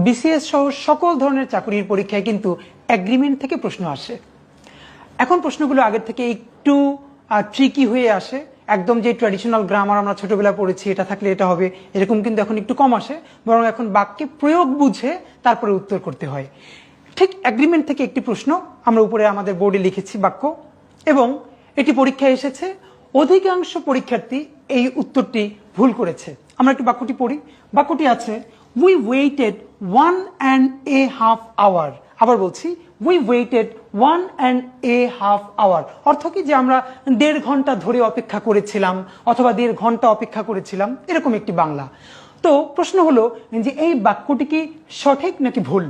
BCS সহ সকল ধরনের চাকরির পরীক্ষায় কিন্তু এগ্রিমেন্ট থেকে প্রশ্ন আসে। এখন প্রশ্নগুলো আগের থেকে একটু ট্রিকি হয়ে আসে। একদম যে ট্র্যাডিশনাল গ্রামার আমরা ছোটবেলায় পড়েছি এটা থাকলে এটা হবে এরকম কিন্তু এখন একটু কম আসে, বরং এখন বাক্যে প্রয়োগ বুঝে তারপরে উত্তর করতে হয়। ঠিক এগ্রিমেন্ট থেকে একটি প্রশ্ন আমরা উপরে আমাদের বোর্ডে লিখেছি বাক্য, এবং এটি পরীক্ষায় এসেছে। অধিকাংশ পরীক্ষার্থী এই উত্তরটি ভুল করেছে। আমরা একটু বাক্যটি পড়ি। বাক্যটি আছে, উই ওয়েটেড 1.5 hour। আবার বলছি, উই ওয়েটেড 1.5 hour। অর্থ কি, যে আমরা 1.5 ঘন্টা ধরে অপেক্ষা করেছিলাম অথবা 1.5 ঘন্টা অপেক্ষা করেছিলাম, এরকম একটি বাংলা। তো প্রশ্ন হলো যে এই বাক্যটি কি সঠিক নাকি ভুল?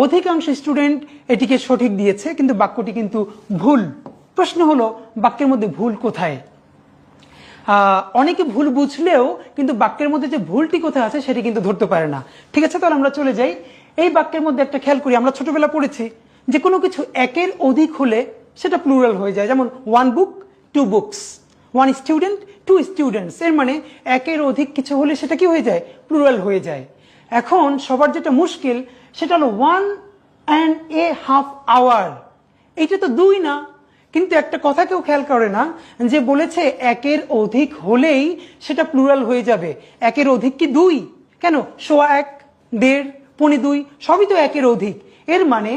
অধিকাংশ স্টুডেন্ট এটিকে সঠিক দিয়েছে, কিন্তু বাক্যটি কিন্তু ভুল। প্রশ্ন হলো বাক্যের মধ্যে ভুল কোথায়? অনেকে ভুল বুঝলেও কিন্তু বাক্যের মধ্যে যে ভুলটি কোথায় আছে সেটি কিন্তু ধরতে পারে না। ঠিক আছে, তাহলে আমরা চলে যাই। এই বাক্যের মধ্যে একটা খেয়াল করি, আমরা ছোটবেলা পড়েছি যে কোনো কিছু একের অধিক হলে সেটা প্লুরাল হয়ে যায়। যেমন 1 book 2 books, 1 student 2 students। এর মানে একের অধিক কিছু হলে সেটা কি হয়ে যায়? প্লুরাল হয়ে যায়। এখন সবার যেটা মুশকিল সেটা হলো 1.5 hour। এইটা তো 2 না, কিন্তু একটা কথা কেউ খেয়াল করে না, যে বলেছে একের অধিক হলেই সেটা প্লুরাল হয়ে যাবে। একের অধিক কি 2? কেন? 1.25, 1.5, 2.25 সবই তো একের অধিক। এর মানে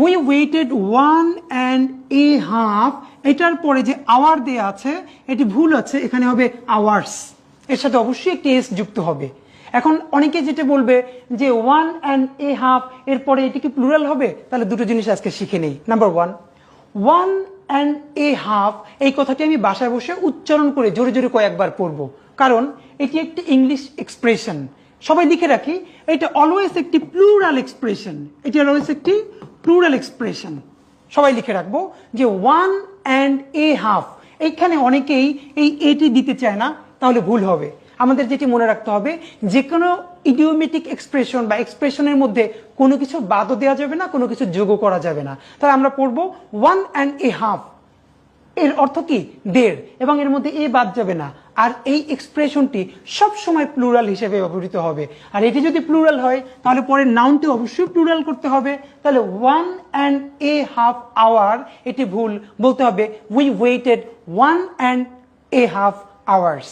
উই ওয়েটেড 1.5, এটার পরে যে আওয়ার দেয়া আছে এটি ভুল আছে, এখানে হবে আওয়ার্স। এর সাথে অবশ্যই একটি এস যুক্ত হবে। এখন অনেকে যেটা বলবে যে 1.5 এরপরে এটি কি প্লুরাল হবে? তাহলে দুটো জিনিস আজকে শিখে নেই। নাম্বার 1.5 এই কথাটি আমি বাসায় বসে উচ্চারণ করে জোরে জোরে কয়েকবার পড়ব, কারণ এটি একটি ইংলিশ এক্সপ্রেশন। সবাই লিখে রাখি, এটা অলওয়েজ একটি প্লুরাল এক্সপ্রেশন। এটি অলওয়েজ একটি প্লুরাল এক্সপ্রেশন। সবাই লিখে রাখবো যে 1.5। এইখানে অনেকেই এই এটি দিতে চায় না, তাহলে ভুল হবে। আমাদের যেটি মনে রাখতে হবে, যে কোনো ইডিওমেটিক এক্সপ্রেশন বা এক্সপ্রেশনের মধ্যে কোনো কিছু বাদও দেওয়া যাবে না, কোনো কিছু যোগও করা যাবে না। তাহলে আমরা পড়বো 1.5, এর অর্থ কি? 1.5, এবং এর মধ্যে এ বাদ যাবে না। আর এই এক্সপ্রেশনটি সব সময় প্লুরাল হিসেবে ব্যবহৃত হবে। আর এটি যদি প্লুরাল হয় তাহলে পরে নাউনটি অবশ্যই প্লুরাল করতে হবে। তাহলে 1.5 hour এটি ভুল, বলতে হবে উই ওয়েটেড 1.5 hours।